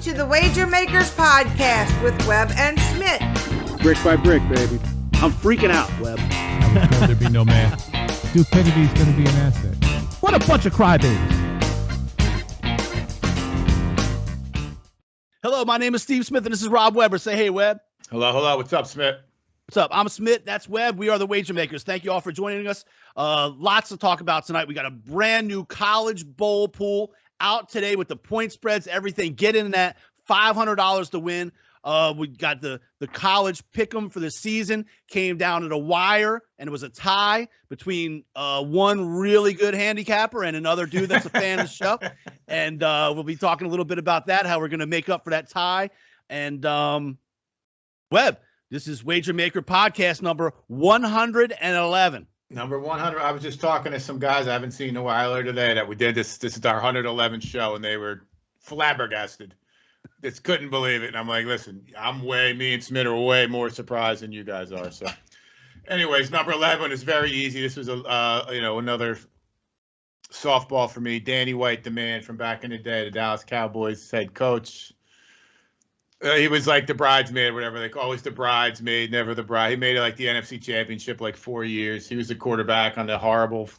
to the Wager Makers Podcast with Webb and Smitt. Brick by brick, baby. I'm freaking out, Webb. I was told there'd be no man. Stupidity's going to be an asset. What a bunch of crybabies. Hello, my name is Steve Smith, and this is Rob Weber. Say hey, Webb. Hello. What's up, Smitt? What's up? I'm Smitt. That's Webb. We are the Wager Makers. Thank you all for joining us. Lots to talk about tonight. We got a brand new college bowl pool out today with the point spreads, everything. Get in that $500 to win. We got the College Pick'em for the season. Came down to the wire, and it was a tie between one really good handicapper and another dude that's a fan of the show. And we'll be talking a little bit about that, how we're going to make up for that tie. And Webb, this is Wager Maker Podcast number 111. Number 100. I was just talking to some guys I haven't seen in a while earlier today that we did this. This is our 111th show, and they were flabbergasted. Just couldn't believe it. And I'm like, listen, me and Smitt are way more surprised than you guys are. So, anyways, number 11 is very easy. This was another softball for me. Danny White, the man from back in the day, the Dallas Cowboys head coach. He was like the bridesmaid, whatever they call. Always the bridesmaid, never the bride. He made it like the NFC Championship like 4 years. He was the quarterback on the horrible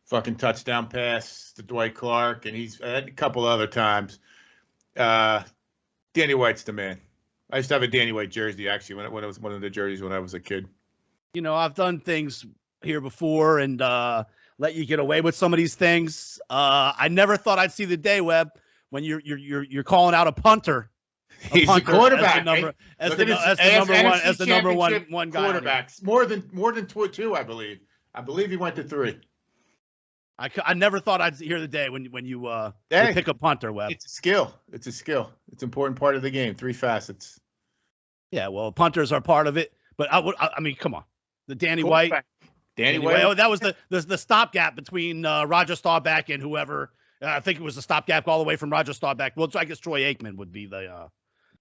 fucking touchdown pass to Dwight Clark, and he's had a couple other times. Danny White's the man. I used to have a Danny White jersey, actually, when it was one of the jerseys when I was a kid. You know, I've done things here before and let you get away with some of these things. I never thought I'd see the day, Webb, when you're calling out a punter. He's a quarterback. As the number one guy. Quarterbacks. More than two, I believe. I believe he went to 3. I never thought I'd hear the day when you pick a punter, Webb. It's a skill. It's an important part of the game. 3 facets. Yeah, well, punters are part of it, but I mean, come on, the Danny White. Danny White. Oh, that was the stopgap between Roger Staubach and whoever. I think it was the stopgap all the way from Roger Staubach. Well, I guess Troy Aikman would be the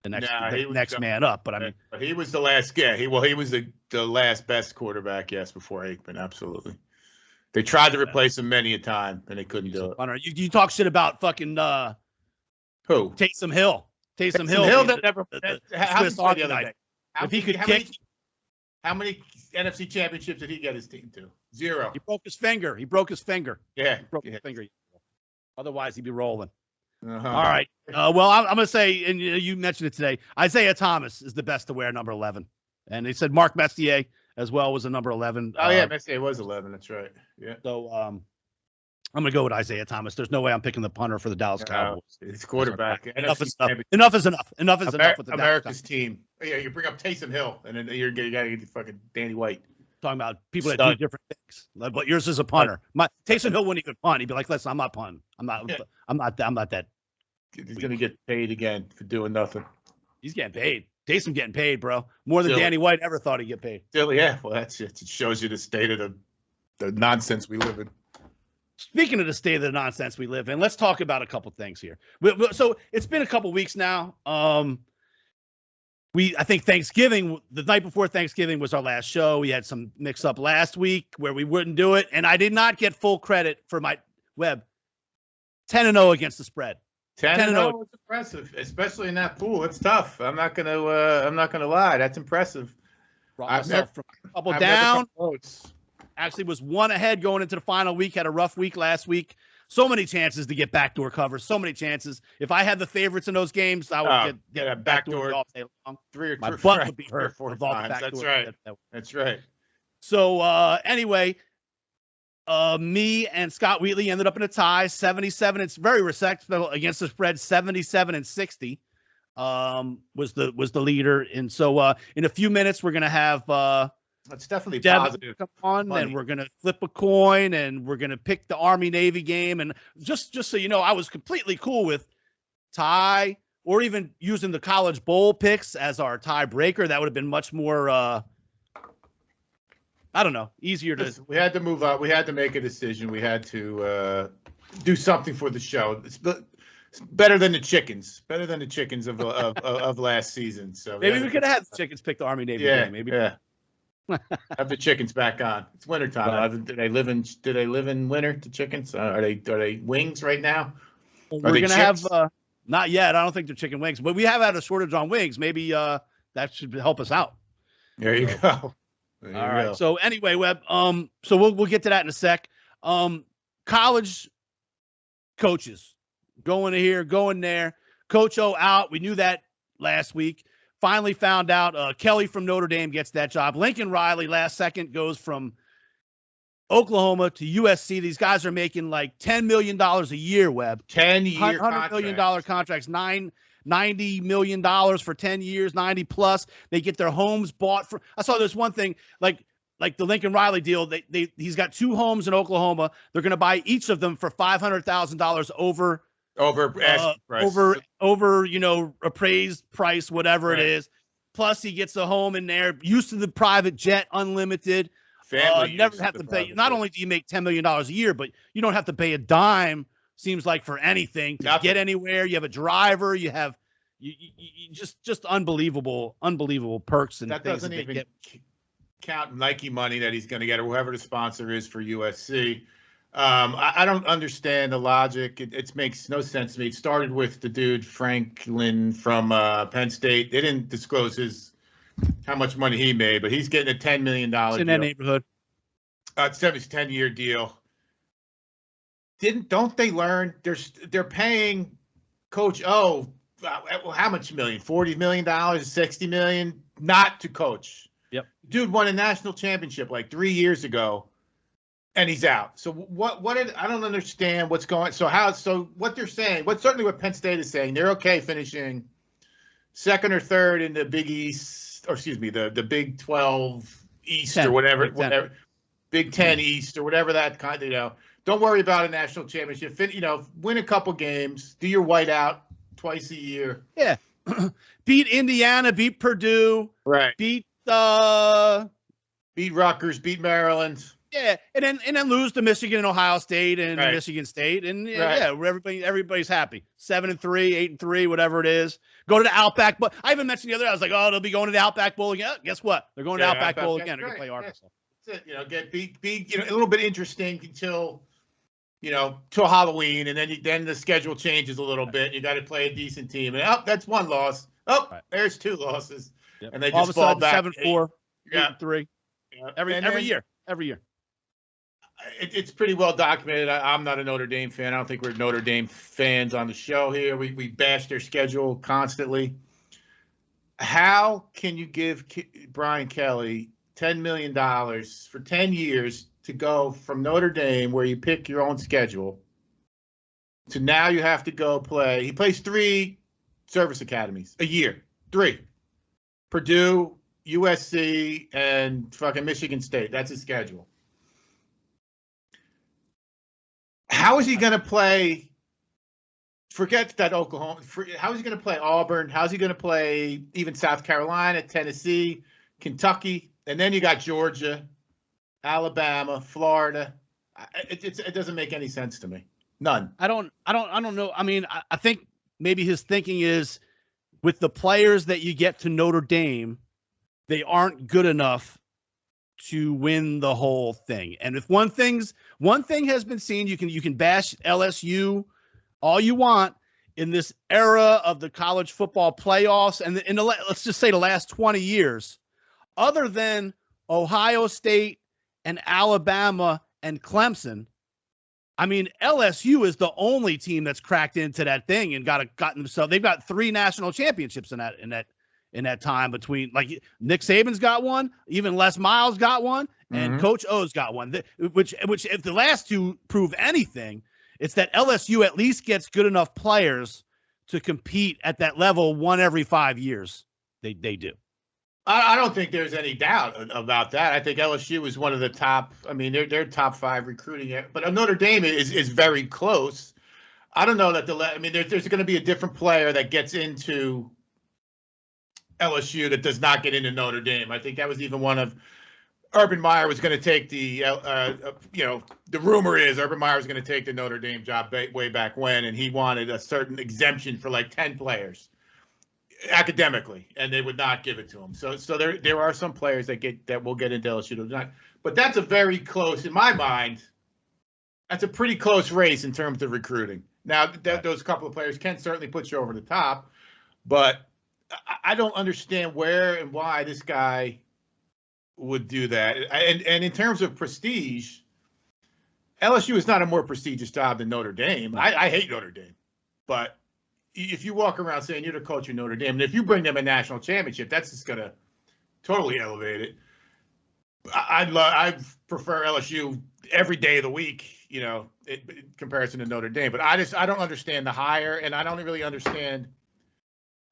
next man up. But I mean, but he was the last guy. He was the last best quarterback, yes, before Aikman. Absolutely. They tried to replace him many a time, and they couldn't do it. You talk shit about fucking who? Taysom Hill. Taysom Hill that never. How many NFC championships did he get his team to? 0. He broke his finger. Yeah. He broke his finger. Otherwise, he'd be rolling. Uh-huh. All right. Well, I'm going to say, and you mentioned it today, Isaiah Thomas is the best to wear number 11. And they said Mark Messier as well was a number 11. Oh, yeah, Messier was 11. That's right. Yeah. So I'm going to go with Isaiah Thomas. There's no way I'm picking the punter for the Dallas Cowboys. It's quarterback. Enough is enough. Enough is enough. Enough is enough with the America's team. Yeah, you bring up Taysom Hill, and then you got to get the fucking Danny White. Talking about people that do different things, but yours is a punter. Taysom Hill wouldn't even punt. He'd be like, "Listen, I'm not punting. I'm not that." He's gonna get paid again for doing nothing. He's getting paid. Taysom getting paid, bro. More than Danny White ever thought he'd get paid. Still, yeah. Well, that's it. It shows you the state of the nonsense we live in. Speaking of the state of the nonsense we live in, let's talk about a couple things here. So it's been a couple weeks now. I think Thanksgiving, the night before Thanksgiving was our last show. We had some mix up last week where we wouldn't do it. And I did not get full credit for my Webb. 10-0 against the spread. 10-0 is impressive, especially in that pool. It's tough. I'm not gonna lie. That's impressive. Brought myself from a couple down. Actually was 1 ahead going into the final week. Had a rough week last week. So many chances to get backdoor covers. So many chances. If I had the favorites in those games, I would get a backdoor all day long. My butt would be hurt. 4 times. That's right. That's right. So anyway, me and Scott Wheatley ended up in a tie, 77. It's very respectable against the spread, 77-60 was the leader. And so in a few minutes, we're gonna have that's definitely Devin positive. Come on, and we're gonna flip a coin, and we're gonna pick the Army-Navy game. And just so you know, I was completely cool with tie or even using the college bowl picks as our tiebreaker. That would have been much more, I don't know, easier to. We had to move up. We had to make a decision. We had to do something for the show. It's better than the chickens. Better than the chickens of last season. So maybe we could have had the chickens pick the Army-Navy game. Maybe. Yeah. Have the chickens back on. It's wintertime. Do they live in winter? The chickens are they wings right now? We're gonna have Not yet. I don't think they're chicken wings, but we have had a shortage on wings. Maybe that should help us out. There you go. There All you right. go. So anyway, Webb. So we'll get to that in a sec. College coaches going here, going there. Coach O out. We knew that last week. Finally found out Kelly from Notre Dame gets that job. Lincoln Riley last second goes from Oklahoma to USC. These guys are making like $10 million a year, Webb. 10-year $100 million contracts, $90 million for 10 years, 90 plus. They get their homes bought for. I saw this one thing like the Lincoln Riley deal. He's got 2 homes in Oklahoma. They're going to buy each of them for $500,000 over appraised price, whatever it is. Plus he gets a home in there, used to the private jet, unlimited. Never have to pay. Not only do you make $10 million a year, but you don't have to pay a dime. Seems like for anything to get anywhere. You have a driver. You have you just unbelievable perks and that things doesn't even count Nike money that he's going to get or whoever the sponsor is for USC. I don't understand the logic. It makes no sense to me. It started with the dude Franklin from Penn State. They didn't disclose how much money he made, but he's getting a $10 million deal. In that neighborhood. It's a 10-year deal. Don't they learn? They're paying Coach O how much million? $40 million, $60 million, not to coach. Yep. Dude won a national championship like 3 years ago, and he's out. So I don't understand what's going. So what they're saying? Certainly what Penn State is saying? They're okay finishing second or third in the Big East, or excuse me, the Big 12 East 10, or whatever, Big 10 East or whatever that kind of, don't worry about a national championship. Win a couple games, do your whiteout twice a year. Yeah. Beat Indiana, beat Purdue, right? Beat Rutgers, beat Maryland. Yeah, and then lose to Michigan and Ohio State and Michigan State, and everybody's happy. 7-3, 8-3, whatever it is. Go to the Outback Bowl. I even mentioned the other day. I was like, they'll be going to the Outback Bowl again. Guess what? They're going to the Outback Bowl again. They're going to play Arkansas. That's it. Get be a little bit interesting until till Halloween, and then the schedule changes a little bit. You got to play a decent team, and that's one loss. There's 2 losses, and they all just fall back 7-4, 8-3. Every year. It's pretty well documented. I'm not a Notre Dame fan. I don't think we're Notre Dame fans on the show here. We bash their schedule constantly. How can you give Brian Kelly $10 million for 10 years to go from Notre Dame, where you pick your own schedule, to now you have to go play? He plays 3 service academies a year. 3. Purdue, USC, and fucking Michigan State. That's his schedule. How is he going to play? Forget that Oklahoma. How is he going to play Auburn? How's he going to play even South Carolina, Tennessee, Kentucky? And then you got Georgia, Alabama, Florida. It doesn't make any sense to me. None. I don't know. I mean, I think maybe his thinking is with the players that you get to Notre Dame, they aren't good enough to win the whole thing. And if one thing has been seen, you can bash LSU all you want in this era of the college football playoffs, and let's just say the last 20 years, other than Ohio State and Alabama and Clemson. I mean, LSU is the only team that's cracked into that thing and gotten themselves. They've got 3 national championships in that time between, like, Nick Saban's got one, even Les Miles got one, and Coach O's got one. Which if the last 2 prove anything, it's that LSU at least gets good enough players to compete at that level one every 5 years. They do. I don't think there's any doubt about that. I think LSU is one of the top. I mean, they're top 5 recruiting, but Notre Dame is very close. I don't know that there's going to be a different player that gets into LSU that does not get into Notre Dame. I think that was even one of Urban Meyer was going to take the rumor is Urban Meyer was going to take the Notre Dame job way back when, and he wanted a certain exemption for like 10 players academically, and they would not give it to him. So there are some players that will get into LSU, but that's a very close, in my mind, that's a pretty close race in terms of recruiting. Now, those couple of players can certainly put you over the top, but I don't understand where and why this guy would do that. And in terms of prestige, LSU is not a more prestigious job than Notre Dame. I hate Notre Dame, but if you walk around saying you're the coach of Notre Dame, and if you bring them a national championship, that's just going to totally elevate it. I prefer LSU every day of the week, in comparison to Notre Dame. But I don't understand the hire, and I don't really understand,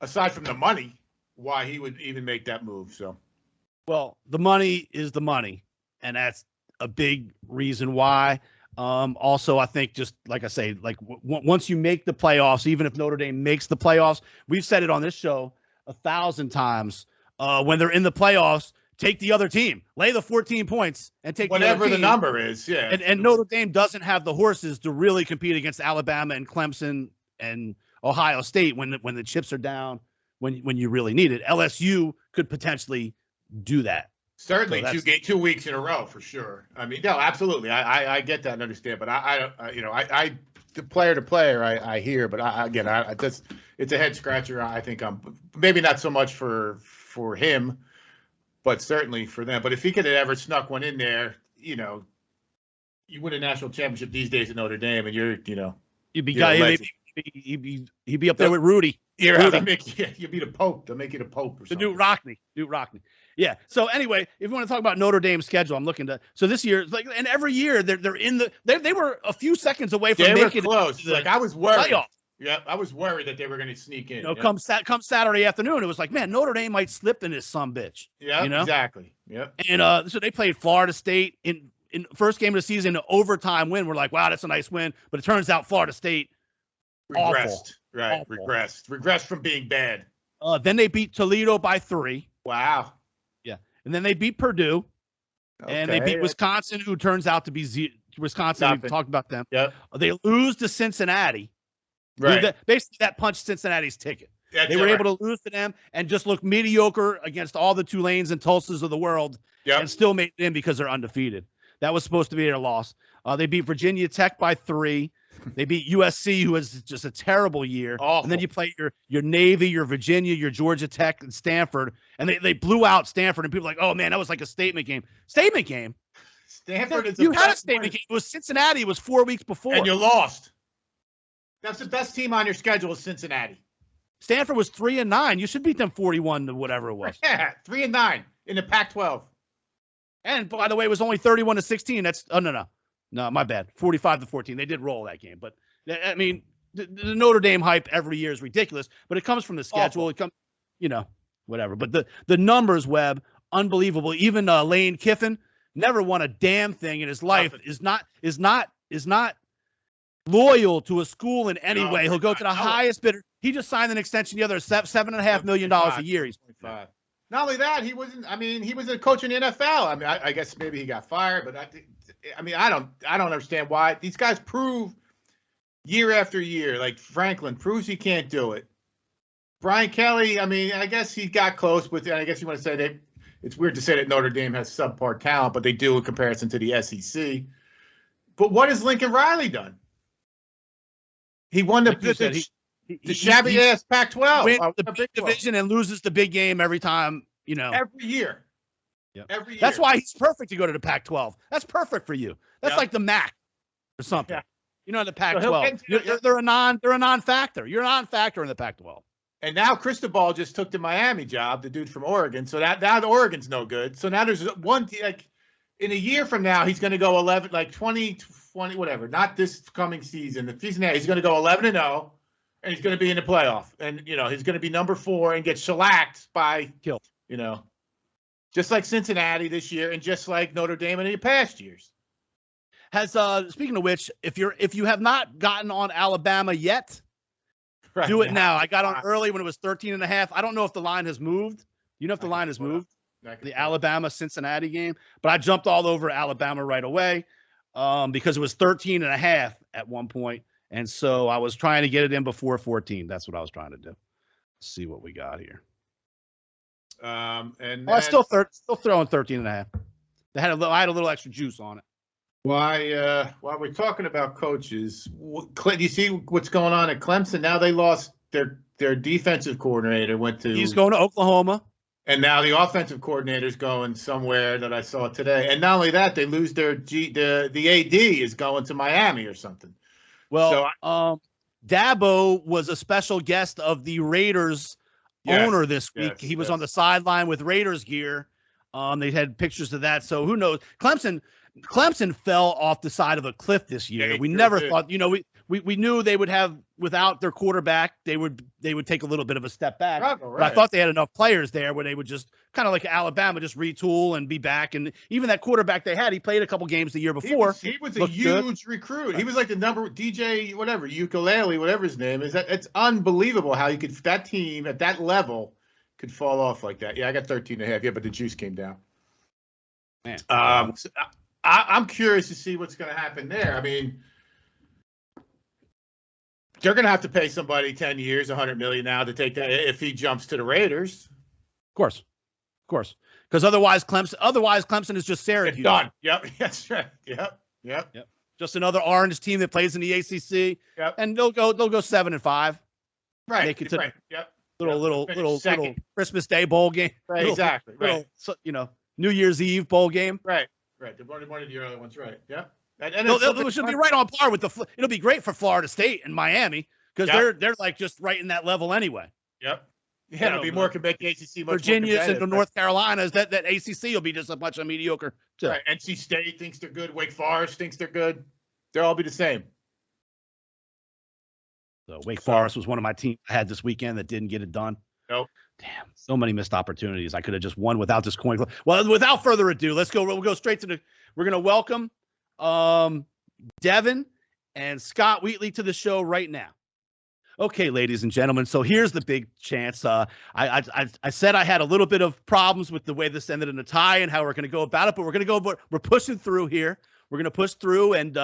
aside from the money, why he would even make that move. So, well, the money is the money, and that's a big reason why. Also, I think, just like I say, once you make the playoffs, even if Notre Dame makes the playoffs, we've said it on this show 1,000 times. When they're in the playoffs, take the other team, lay the 14 points, and take whatever the the number is. Yeah, and Notre Dame doesn't have the horses to really compete against Alabama and Clemson and Ohio State when the chips are down, when you really need it. LSU could potentially do that. Certainly, so 2 weeks in a row for sure. I mean, no, absolutely. I get that and understand, but I the player to player I hear, but it's a head scratcher. I think I'm maybe not so much for him, but certainly for them. But if he could have ever snuck one in there, you win a national championship these days at Notre Dame, and you'd be up there with Rudy. You'd be the Pope. They'll make you the Pope or something. Newt Rockne. Yeah. So anyway, if you want to talk about Notre Dame's schedule, I'm looking to. So this year, and every year they're in the. They were a few seconds away from making close. It. I was worried. Playoff. Yeah, I was worried that they were going to sneak in. Come Saturday afternoon, it was like, man, Notre Dame might slip in this sumbitch. Yeah, exactly. Yep. And so they played Florida State in first game of the season, an overtime win. We're like, wow, that's a nice win. But it turns out Florida State regressed. Awful. Right, awful. regressed from being bad. Then they beat Toledo by 3. Wow. Yeah, and then they beat Purdue, and they beat Wisconsin, who turns out to be Wisconsin. Nothing. We've talked about them. Yep. They lose to Cincinnati. Right. Basically, that punched Cincinnati's ticket. They were able to lose to them and just look mediocre against all the Tulanes and Tulsas of the world, and still made it in because they're undefeated. That was supposed to be their loss. They beat Virginia Tech by 3. They beat USC, who has just a terrible year. Awful. And then you play your Navy, your Virginia, your Georgia Tech, and Stanford. And they blew out Stanford. And people are like, oh, man, that was like a statement game. Statement game? Stanford is You had a statement game. It was Cincinnati. It was 4 weeks before. And you lost. That's the best team on your schedule is Cincinnati. Stanford was 3-9. You should beat them 41 to whatever it was. Yeah, 3-9 in the Pac-12. And by the way, it was only 31-16. That's no, my bad. 45-14. They did roll that game, but I mean, the Notre Dame hype every year is ridiculous. But it comes from the schedule. Awful. It comes, whatever. But the numbers, Webb, unbelievable. Even Lane Kiffin never won a damn thing in his life. Is not loyal to a school in any way. He'll go to the highest bidder. He just signed an extension the other $7.5 million a year. He's 25. Not only that, he wasn't. I mean, he was a coach in the NFL. I mean, I guess maybe he got fired, but I don't understand why these guys prove year after year. Like Franklin proves he can't do it. Brian Kelly. I mean, I guess he got close, but I guess you want to say that it's weird to say that Notre Dame has subpar talent, but they do in comparison to the SEC. But what has Lincoln Riley done? He won the shabby ass Pac-12. Wins the big division and loses the big game every time, Every year. Yep. Every year. That's why he's perfect to go to the Pac-12. That's perfect for you. That's like the MAC or something. Yeah. The Pac-12. So they're a non-factor. You're a non-factor in the Pac-12. And now Cristobal just took the Miami job, the dude from Oregon. So now the Oregon's no good. So now there's one in a year from now he's going to go 11, 20, whatever. Not this coming season. The season he's going to go 11-0. And he's going to be in the playoff. And, he's going to be number 4 and get shellacked by, just like Cincinnati this year and just like Notre Dame in the past years. Has speaking of which, if you have not gotten on Alabama yet, do it now. I got on early when it was 13.5. I don't know if the line has moved. You know if the line has moved? The Alabama-Cincinnati game. But I jumped all over Alabama right away because it was 13.5 at one point. And so I was trying to get it in before 14. That's what I was trying to do. Let's see what we got here. I still throwing 13.5. I had a little extra juice on it. While we're talking about coaches, do you see what's going on at Clemson? Now they lost their defensive coordinator, He's going to Oklahoma. And now the offensive coordinator's going somewhere that I saw today. And not only that, they lose the AD is going to Miami or something. Well, Dabo was a special guest of the Raiders owner this week. He was on the sideline with Raiders gear. They had pictures of that. So who knows? Clemson fell off the side of a cliff this year. We never thought, we knew they would have, without their quarterback, they would take a little bit of a step back. Right. But I thought they had enough players there where they would just kind of like Alabama, just retool and be back. And even that quarterback they had, he played a couple games the year before. He was a huge recruit. Right. He was like the DJ, whatever, ukulele, whatever his name is. It's unbelievable how that team at that level could fall off like that. Yeah, I got 13.5. Yeah, but the juice came down. Man. I'm curious to see what's going to happen there. I mean, they're going to have to pay somebody 10 years, $100 million now to take that if he jumps to the Raiders. Of course. Because otherwise Clemson is just Syracuse. Done. Yep. That's right. Yep. Just another orange team that plays in the ACC. Yep. And they'll go 7-5. Right. Make it to right. Yep. Little Christmas Day bowl game. Right. Exactly. Right. New Year's Eve bowl game. Right. One of the early ones. Right. Yep. And it should be right on par with it'll be great for Florida State and Miami because they're like just right in that level anyway. Yep. Yeah, it'll be more can make the ACC much Virginia's and the North Carolinas. That ACC will be just a bunch of mediocre. Too. Right. NC State thinks they're good. Wake Forest thinks they're good. They'll all be the same. So Wake Forest was one of my teams I had this weekend that didn't get it done. Nope. Damn, so many missed opportunities. I could have just won without this coin. Well, without further ado, we'll go straight to we're going to welcome Devin and Scott Wheatley to the show right now. Okay, ladies and gentlemen. So here's the big chance. I said I had a little bit of problems with the way this ended in a tie and how we're going to go about it, but we're pushing through here. We're going to push through and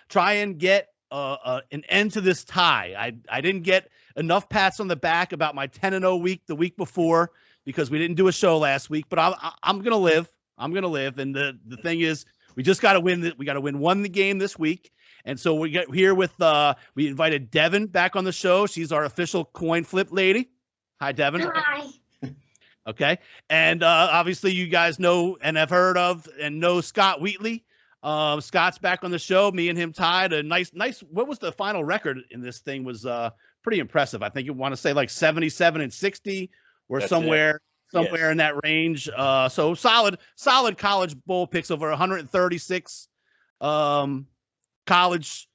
try and get an end to this tie. I didn't get enough pats on the back about my 10-0 week the week before because we didn't do a show last week, but I'm going to live. I'm going to live. And the thing is, we just got to win. We got to win one the game this week. And so we get here with, we invited Devin back on the show. She's our official coin flip lady. Hi, Devin. Hi. Okay. And obviously you guys know and have heard of and know Scott Wheatley. Scott's back on the show. Me and him tied a nice. What was the final record in this thing? Was pretty impressive. I think you want to say like 77-60 or that's somewhere in that range. So solid college bowl picks, over 136 college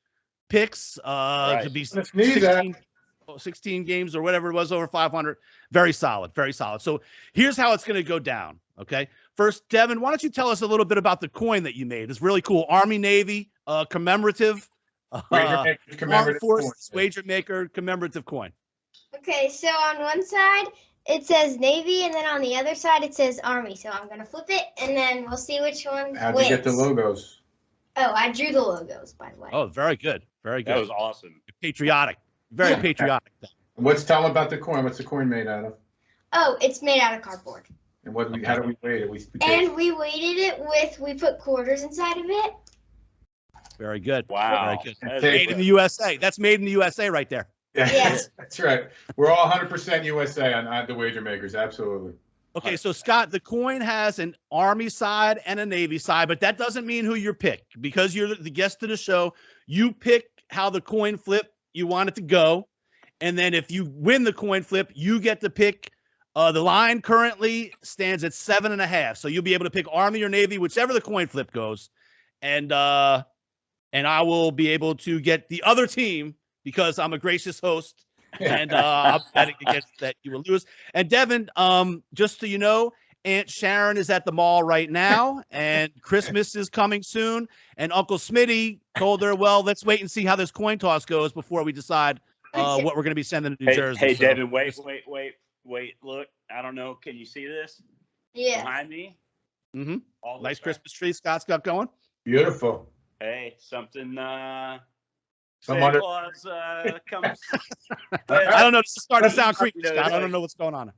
picks right. To be 16 games or whatever it was, over 500. Very solid. So here's how it's going to go down. Okay. First, Devin, why don't you tell us a little bit about the coin that you made? It's really cool. Army Navy commemorative. Armed Forces Wager Maker commemorative coin. Okay, so on one side it says Navy, and then on the other side it says Army. So I'm gonna flip it, and then we'll see which one How'd wins. you get the logos? Oh, I drew the logos, by the way. Oh, very good. That was awesome. Patriotic. Very patriotic. Tell them about the coin. What's the coin made out of? Oh, it's made out of cardboard. And how do we weight it? We weighted it we put quarters inside of it. Very good. Wow. Very good. Made in the USA. That's made in the USA right there. Yeah. That's right. We're all 100% USA on the wager makers. Absolutely. Okay, so Scott, the coin has an Army side and a Navy side, but that doesn't mean who you pick. Because you're the guest of the show, you pick how the coin flip you want it to go. And then if you win the coin flip, you get to pick. The line currently stands at 7.5. So you'll be able to pick Army or Navy, whichever the coin flip goes. And I will be able to get the other team because I'm a gracious host. And I'm betting against that you will lose. And Devin, just so you know, Aunt Sharon is at the mall right now, and Christmas is coming soon. And Uncle Smitty told her, well, let's wait and see how this coin toss goes before we decide what we're going to be sending to New Jersey. Hey, Devin, wait. Look, I don't know. Can you see this? Yeah. Behind me? Mm-hmm. Nice Christmas tree Scott's got going. Beautiful. Hey, something. Santa Claus comes. I don't know. This is starting to sound creepy, Scott. I don't know what's going on.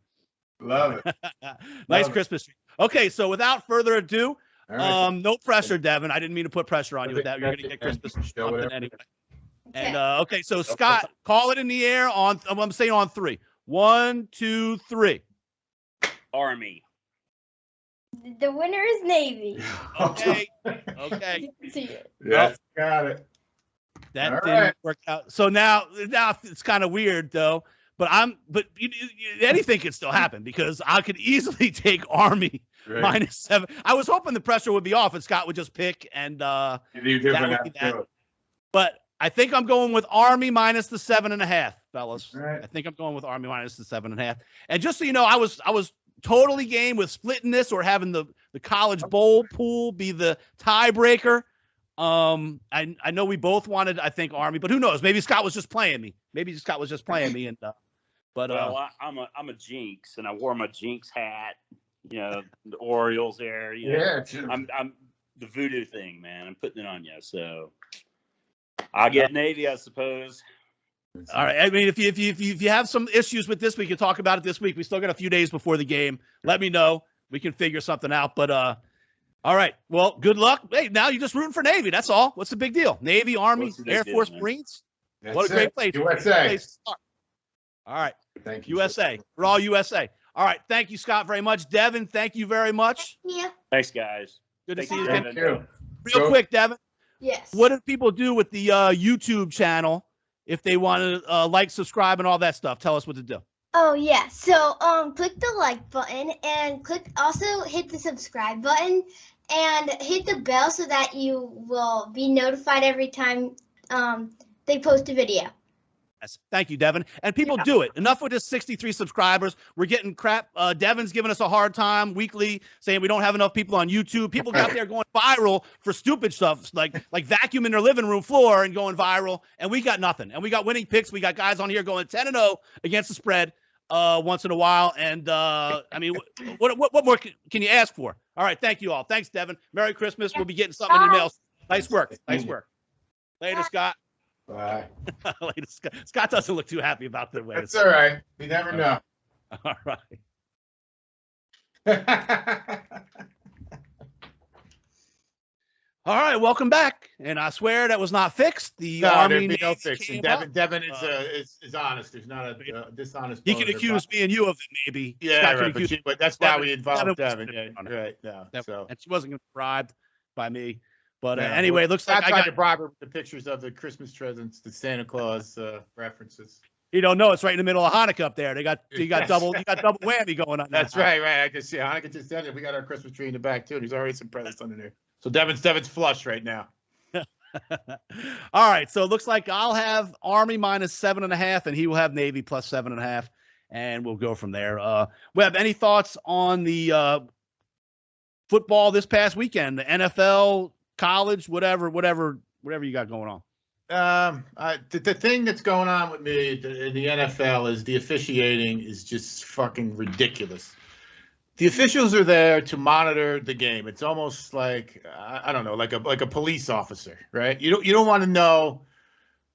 Love it. Nice Christmas tree. Okay, so without further ado, All right. No pressure, Devin. I didn't mean to put pressure on you with that. You're going to get Christmas Show something whatever. anyway. And okay, so Scott, call it in the air on. I'm saying on 3. 1, 2, 3. Army. The winner is Navy. Okay. Okay. You can see it. Yes, got it. That All didn't right. work out. So now it's kind of weird though. But anything could still happen because I could easily take Army Right. -7. I was hoping the pressure would be off and Scott would just pick and You do that different would be that. too. But I think I'm going with Army minus the 7.5, fellas. Right. I think I'm going with Army minus the 7.5. And just so you know, I was totally game with splitting this or having the college bowl pool be the tiebreaker. I know we both wanted, I think, Army, but who knows? Maybe Scott was just playing me. And Well, I'm a jinx, and I wore my jinx hat. You know, the Orioles there. You know, Yeah. Sure. I'm the voodoo thing, man. I'm putting it on you. So I'll get Navy, I suppose. all right. I mean, if you have some issues with this, we can talk about it this week. We still got a few days before the game. Let me know. We can figure something out. But all right. Well, good luck. Hey, now you're just rooting for Navy. That's all. What's the big deal? Navy, Army, What's the big Air deal, Force, man? Marines. That's What a great it. place. USA. Great place to start. All right. Thank you. USA. We're all USA. All right. Thank you, Scott, very much. Devin, thank you very much. Yeah. Thanks, guys. Good to Thank see you, you. Devin. Thank you. Real Go. quick, Devin, Yes. what do people do with the YouTube channel if they want to like, subscribe, and all that stuff? Tell us what to do. Oh yeah. So click the like button and also hit the subscribe button and hit the bell so that you will be notified every time they post a video. Yes. Thank you, Devin. And people do it. Enough with this 63 subscribers. We're getting crap. Devin's giving us a hard time weekly, saying we don't have enough people on YouTube. People out there going viral for stupid stuff, like vacuuming their living room floor and going viral. And we got nothing. And we got winning picks. We got guys on here going 10-0 against the spread once in a while. And I mean, what more can you ask for? All right. Thank you all. Thanks, Devin. Merry Christmas. We'll be getting something in your mail. Nice work. Nice work. Later, Scott. Bye. Later, Scott. Scott doesn't look too happy about the way. That's all right. You never know. All right. All right. Welcome back. And I swear that was not fixed. The No, Army there'd be no Navy fixing. came up. Devin is honest. There's not a dishonest. He bone can in accuse me and you of it, maybe. Yeah, Scott can right. accuse But that's why Devin- we involved Devin was Devin. put Yeah, on it. right. No, Devin- so. and she wasn't bribed by me. But Yeah, anyway, it looks like I tried got. to bribe her with the pictures of the Christmas presents, the Santa Claus references. You don't know it's right in the middle of Hanukkah up there. You got Yes. double whammy going on. That's right. I just Hanukkah just ended. We got our Christmas tree in the back too. There's already some presents under there. So Devin's flush right now. All right, so it looks like I'll have Army minus 7.5, and he will have Navy plus 7.5, and we'll go from there. Webb, any thoughts on the football this past weekend? The NFL, college, whatever you got going on. The thing that's going on with me in the NFL is the officiating is just fucking ridiculous. The officials are there to monitor the game. It's almost like I don't know, like a police officer, right? You don't want to know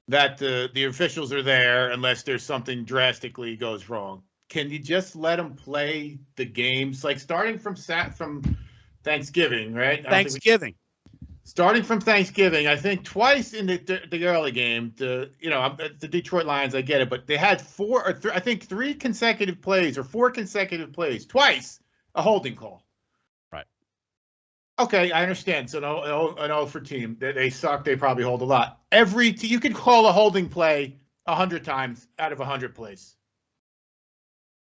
that the officials are there unless there's something drastically goes wrong. Can you just let them play the games, like starting from Thanksgiving, right? Thanksgiving. Starting from Thanksgiving, I think twice in the early game, the Detroit Lions, I get it, but they had four consecutive plays, twice a holding call. Right. Okay, I understand. So an O for team. They suck. They probably hold a lot. You can call a holding play 100 times out of 100 plays.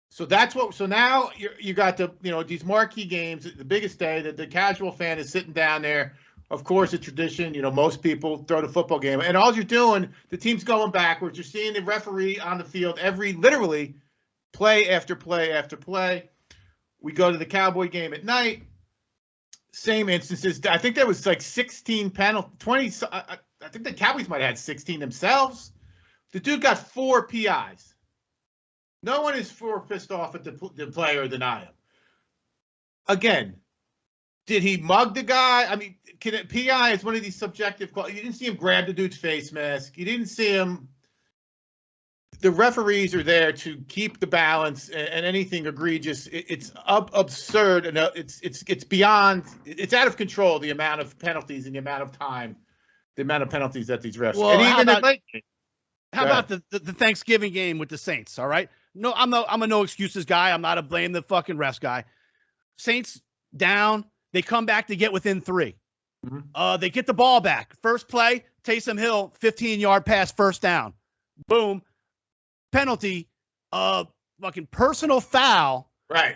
So So now you got these marquee games, the biggest day that the casual fan is sitting down there. Of course, a tradition, most people throw the football game. And all you're doing, the team's going backwards. You're seeing the referee on the field literally play after play after play. We go to the Cowboy game at night. Same instances. I think there was like 16 penalties, 20. I think the Cowboys might have had 16 themselves. The dude got 4 PIs. No one is pissed off at the player or deny him. Again, did he mug the guy? I mean, PI is one of these subjective calls. You didn't see him grab the dude's face mask. You didn't see him the referees are there to keep the balance, and anything egregious, it's absurd, and it's beyond, it's out of control, the amount of penalties and the amount of time, the amount of penalties that these refs. Well, And how even about the Thanksgiving game with the Saints? All right, no, I'm a no excuses guy. I'm not a blame the fucking refs guy. Saints down, they come back to get within 3. They get the ball back. First play, Taysom Hill, 15-yard pass, first down. Boom. Penalty, fucking personal foul,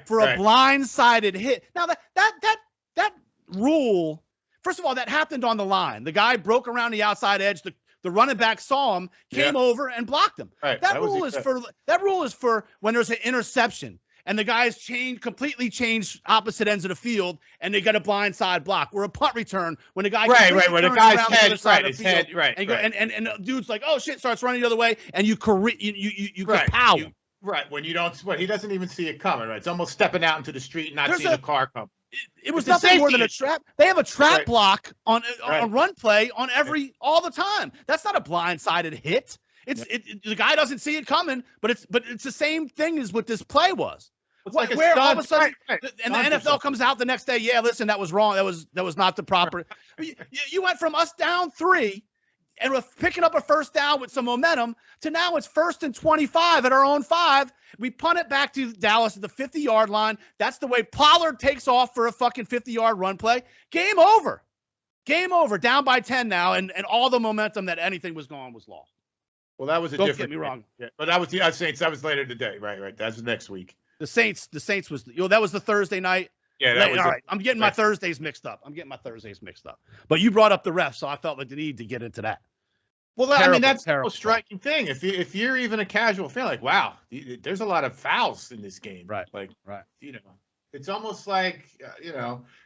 for a blindsided hit. Now that rule, first of all, that happened on the line. The guy broke around the outside edge. The running back saw him, came over and blocked him. Right. That rule is for when there's an interception and the guys completely change opposite ends of the field and they got a blindside block. Or a punt return when the guy where the guy's head, his head, and the dude's like, oh shit, starts running the other way, and you pow him. Right, when he doesn't even see it coming. Right, it's almost stepping out into the street and not seeing the car come. It was nothing more than a trap. They have a trap block on run play on all the time. That's not a blindsided hit. The guy doesn't see it coming, but it's the same thing as what this play was. It's like where all of a stunt, sudden, and the NFL comes out the next day. Yeah, listen, that was wrong. That was not the proper. You went from us down 3, and we're picking up a first down with some momentum to now it's 1st and 25 at our own 5. We punt it back to Dallas at the 50-yard line. That's the way Pollard takes off for a fucking 50-yard run play. Game over. Game over. Down by 10 now, and all the momentum that anything was gone was lost. Well, that was Don't different. get me wrong. Yeah, but that was the Saints. That was later today. Right. That was next week. The Saints was that was the Thursday night. Yeah, that was all right. I'm getting my Thursdays mixed up. But you brought up the refs, so I felt like the need to get into that. Well, that's the most striking thing. If you're even a casual fan, like, wow, there's a lot of fouls in this game. Right. It's almost like,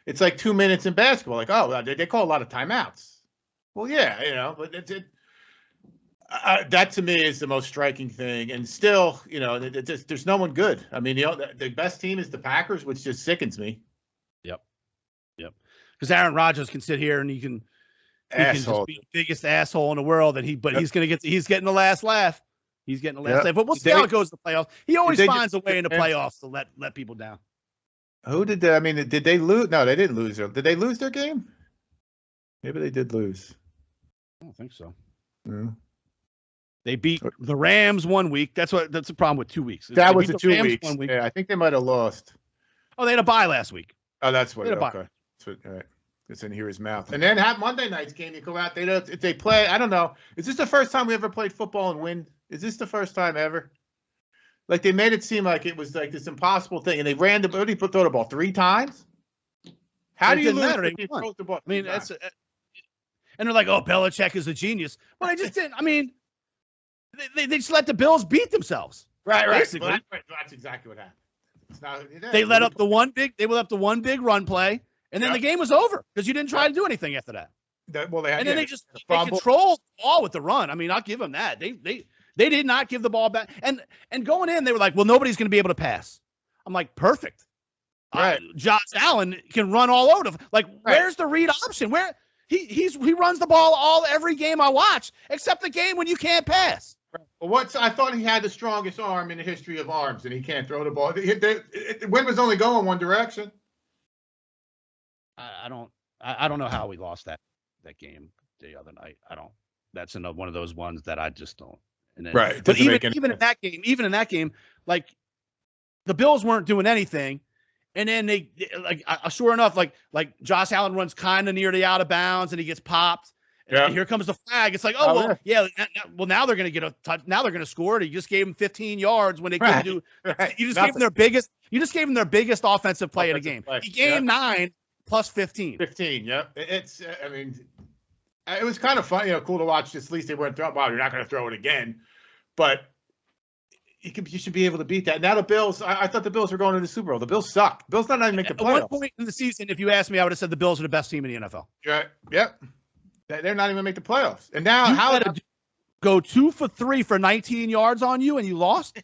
it's like 2 minutes in basketball. Like, oh, they call a lot of timeouts. Well, yeah, but that to me is the most striking thing. And still, there's no one good. I mean, the best team is the Packers, which just sickens me. Yep. Because Aaron Rodgers can sit here and he can just be the biggest asshole in the world, and he's getting the last laugh. He's getting the last laugh. But we'll see how it goes in the playoffs. He always finds a way in the playoffs to let people down. Who did that? I mean, did they lose? No, they didn't lose. Did they lose their game? Maybe they did lose. I don't think so. Yeah. They beat the Rams 1 week. That's the problem with 2 weeks. That was the 2 weeks. 1 week. Yeah, I think they might have lost. Oh, they had a bye last week. Oh, that's what. Okay. That's what, all right. It's in here his mouth. And then have Monday night's game. You go out. If they play. I don't know. Is this the first time we ever played football and win? Is this the first time ever? Like they made it seem like it was like this impossible thing, and they throw the ball 3 times. How do you lose if you throw the ball? I mean, and they're like, "Oh, Belichick is a genius." Well, they just didn't. I mean, they just let the Bills beat themselves. Right. Basically, well, that's exactly what happened. They let up the one big run play, and then the game was over because you didn't try to do anything after that. They controlled the ball with the run. I mean, I'll give them that. They did not give the ball back. And going in, they were like, well, nobody's going to be able to pass. I'm like, perfect. Right. Josh Allen can run all over. Where's the read option? Where he runs the ball every game I watch, except the game when you can't pass. Well, I thought he had the strongest arm in the history of arms, and he can't throw the ball. The wind was only going one direction. I don't know how we lost that game the other night. That's one of those ones that I just don't. And then, right. But even in that game, like the Bills weren't doing anything, and then they sure enough, like Josh Allen runs kind of near the out of bounds, and he gets popped. Yeah. And here comes the flag. It's like, well, now they're going to get a touch. Now they're going to score it. You just gave them 15 yards when they couldn't do. Right. You just gave them their biggest. You just gave them their biggest offensive play of the game. He gave 9 plus 15. 15. Yeah. It's. I mean, it was kind of fun. Cool to watch. At least they weren't throwing. Wow, you're not going to throw it again, but you should be able to beat that. Now the Bills. I thought the Bills were going to the Super Bowl. The Bills suck. Bills not even make the playoffs. At one point in the season, if you asked me, I would have said the Bills are the best team in the NFL. Yeah. Yep. They're not even going to make the playoffs. And now go 2 for 3 for 19 yards on you, and you lost.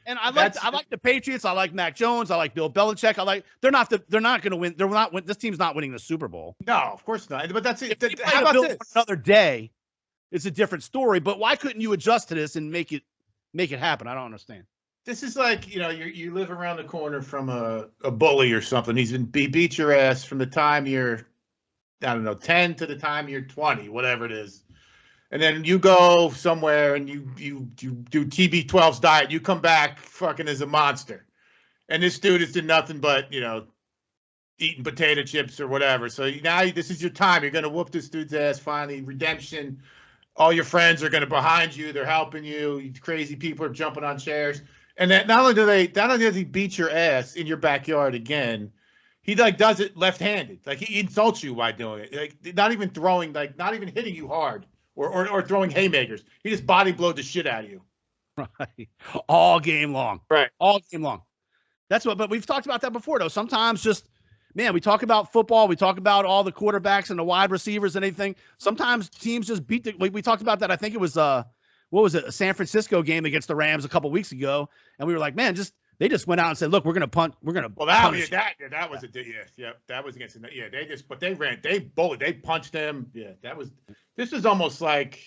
And I like the Patriots. I like Mac Jones. I like Bill Belichick. They're not going to win. This team's not winning the Super Bowl. No, of course not. But that's it. How about this? Another day, it's a different story. But why couldn't you adjust to this and make it happen? I don't understand. This is like, you live around the corner from a bully or something. He beat your ass from the time you're, I don't know, 10 to the time you're 20, whatever it is. And then you go somewhere and you do TB12's diet. You come back fucking as a monster. And this dude has done nothing but, eating potato chips or whatever. So now this is your time. You're going to whoop this dude's ass finally. Redemption. All your friends are going to behind you. They're helping you. You crazy people are jumping on chairs. And then not only does he beat your ass in your backyard again, he does it left-handed. Like he insults you by doing it. Like not even throwing, not even hitting you hard or throwing haymakers. He just body blowed the shit out of you. Right. All game long. Right. All game long. But we've talked about that before though. Sometimes we talk about football. We talk about all the quarterbacks and the wide receivers and anything. Sometimes teams just beat we talked about that. I think it was a San Francisco game against the Rams a couple weeks ago. And we were like, man, they just went out and said, look, we're going to punt. We're going to. Well, that was that was against they bullied, they punched them. Yeah, this was almost like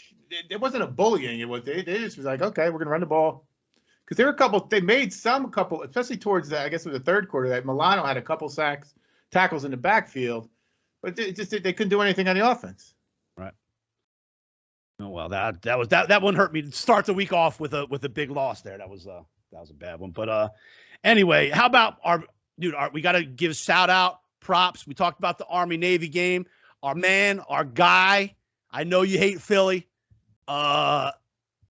it wasn't a bullying. It was they just was like, okay, we're going to run the ball. Because there were they made a couple, especially towards I guess it was the third quarter, that Milano had a couple tackles in the backfield, but they couldn't do anything on the offense. Right. Oh well, that one hurt me to start the week off with a big loss there. That was a bad one. But anyway, how about we got to give shout out, props. We talked about the Army Navy game. Our man, our guy. I know you hate Philly. I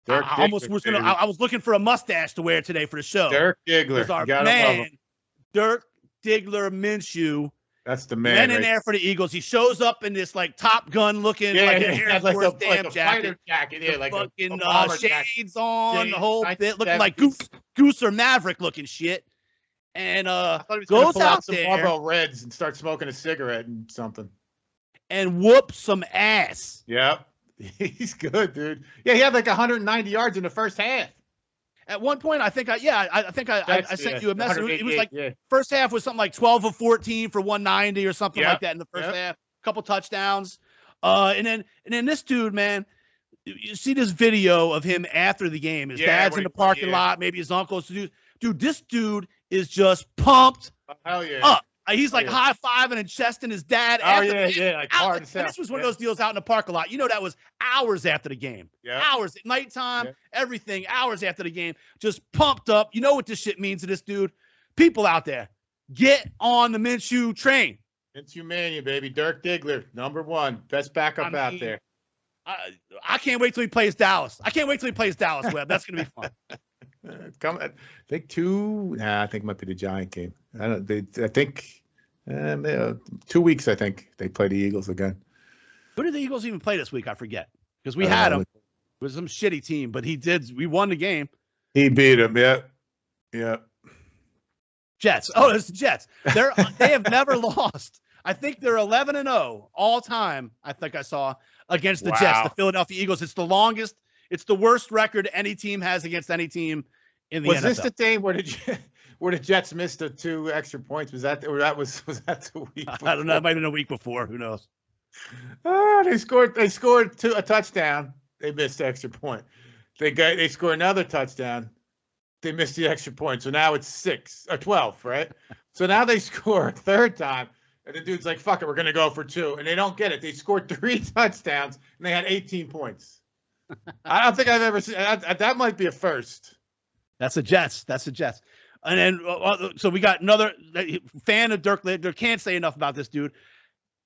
was looking for a mustache to wear today for the show. Dirk Diggler, our man, Dirk Diggler Minshew. That's the man. Went in there for the Eagles. He shows up in this like Top Gun looking, like a Air Force damn jacket. Yeah, like fucking shades jacket. on, the whole bit, looking 1970s. like Goose or Maverick looking shit. And I thought he was goes pull out some there Marlboro Reds and start smoking a cigarette and something. And whoop some ass. Yep. He's good, dude. Yeah, he had like 190 yards in the first half. At one point, I think I sent you a message. It was like first half was something like 12 of 14 for 190 or something like that in the first half. A couple touchdowns. And then this dude, man, you see this video of him after the game. His dad's in the parking lot. Maybe his uncle's. Dude, this dude is just pumped up. He's like high-fiving and chesting his dad. Like hard as hell. This was one of those deals out in the parking lot. That was hours after the game. Yeah. Hours at nighttime, everything, hours after the game. Just pumped up. You know what this shit means to this dude? People out there, get on the Minshew train. Minshew Mania, baby. Dirk Diggler, #1. Best backup out there. I can't wait till he plays Dallas. Webb. That's going to be fun. I think 2. I think it might be the Giant game. I think 2 weeks. I think they play the Eagles again. Who did the Eagles even play this week? I forget because we had him. It was some shitty team, but we won the game. He beat him. Yeah. Jets. Oh, it's the Jets. They have never lost. I think they're 11-0 all time. I think I saw against the Jets, the Philadelphia Eagles. It's the longest. It's the worst record any team has against any team in the NFL. Was this the thing where the Jets missed the 2 extra points? Was that the week before? I don't know. It might have been a week before. Who knows? They scored a touchdown. They missed the extra point. They scored another touchdown. They missed the extra point. So now it's 6 or 12, right? So now they score a third time. And the dude's like, fuck it, we're going to go for 2. And they don't get it. They scored 3 touchdowns and they had 18 points. I don't think I've ever seen that. Might be a first. That's the Jets. And then, so we got another fan of Dirk. There can't say enough about this dude.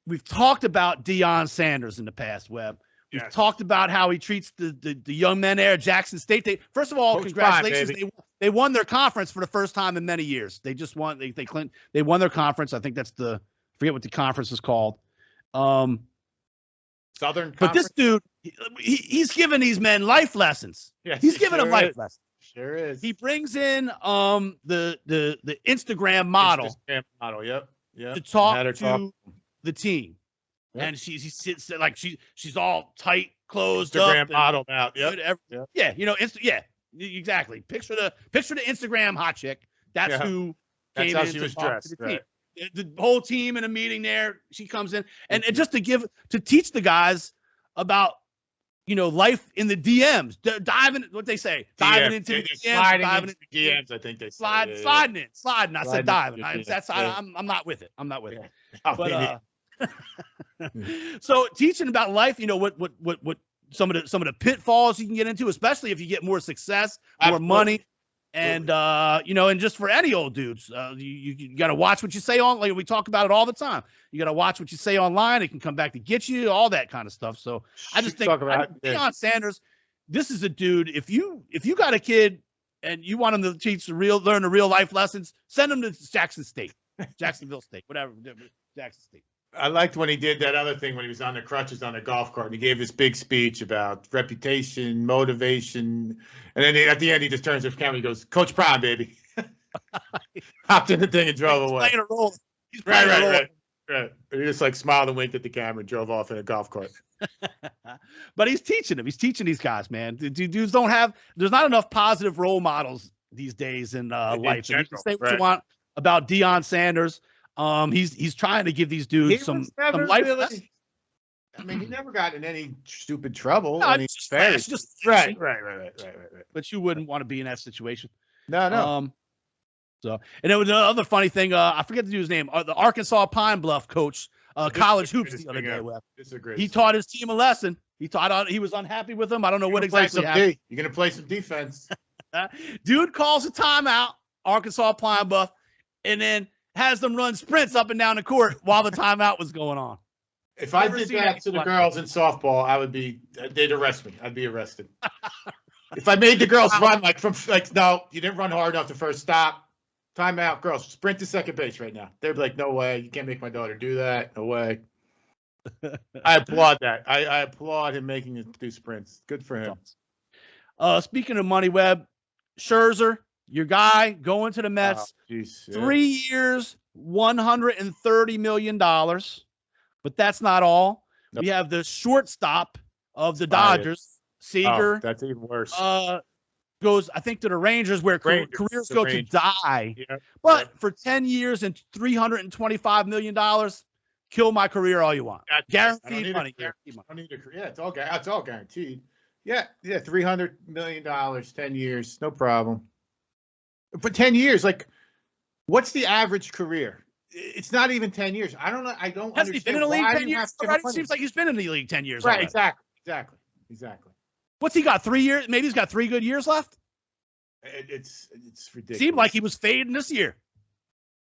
We've talked about Deion Sanders in the past, Webb. We've talked about how he treats the young men there at Jackson State. First of all, Coach congratulations. Prime, they won their conference for the first time in many years. They just won. They won their conference. I think that's I forget what the conference is called. Southern Conference? But this dude, he's giving these men life lessons. Yes, he's giving them life lessons. Sure is. He brings in the Instagram model. Yep. To talk to the team. Yep. And she sits like she's all tight, closed Instagram up. model out. Yep. Yeah, exactly. Picture the Instagram hot chick. That's who That's came how in she to was talk dressed. to the team. The whole team in a meeting there, she comes in and just to teach the guys about life in the DMs, diving, what they say, diving into the DMs, diving into the DMs. I think they sliding. I said diving. I'm not with it. I'm not with it. But so teaching about life, what some of the pitfalls you can get into, especially if you get more success, more money. And and just for any old dudes, you got to watch what you say on. Like we talk about it all the time. You got to watch what you say online. It can come back to get you, all that kind of stuff. So I just think Deion Sanders, this is a dude. If you got a kid and you want him to learn the real life lessons, send him to Jacksonville State, whatever, Jackson State. I liked when he did that other thing when he was on the crutches on the golf cart and he gave this big speech about reputation, motivation. And then at the end, he just turns to the camera and he goes, Coach Prime, baby. Hopped in the thing and drove away. Playing a role. He's playing a role. Right. He just like smiled and winked at the camera and drove off in a golf cart. But he's teaching them. He's teaching these guys, man. Dudes there's not enough positive role models these days in life. General, you can say what you want about Deion Sanders. He's trying to give these dudes some life lessons. I mean, he never got in any stupid trouble. No, it's just right. But you wouldn't want to be in that situation. No. So, and then another funny thing, I forget the dude's name. The Arkansas Pine Bluff coach, College Hoops the other day. He taught his team a lesson. He was unhappy with them. I don't know what exactly happened. You're gonna play some defense. Dude calls a timeout, Arkansas Pine Bluff, and then has them run sprints up and down the court while the timeout was going on. If I did that to the girls in softball, they'd arrest me. I'd be arrested. If I made the girls run no, you didn't run hard enough the first stop. Timeout, girls, sprint to second base right now. They'd be like, no way, you can't make my daughter do that. No way. I applaud that. I applaud him making it do sprints. Good for him. Speaking of money, Webb, Scherzer, your guy, going to the Mets. 3 years, $130 million. But that's not all. Nope. We have the shortstop of the Dodgers, Seager. Oh, that's even worse. Goes, I think, to the Rangers, where careers go to die. Yeah. But for 10 years and $325 million, kill my career all you want. Guaranteed money. Guaranteed money. I don't need a career. It's all guaranteed. Yeah, $300 million, 10 years, no problem. For 10 years, what's the average career? It's not even 10 years. I don't know. I don't Has understand. He been in the league 10 years? It seems like he's been in the league 10 years. Right, already. Exactly. What's he got? 3 years? Maybe he's got 3 good years left? It's ridiculous. Seemed like he was fading this year.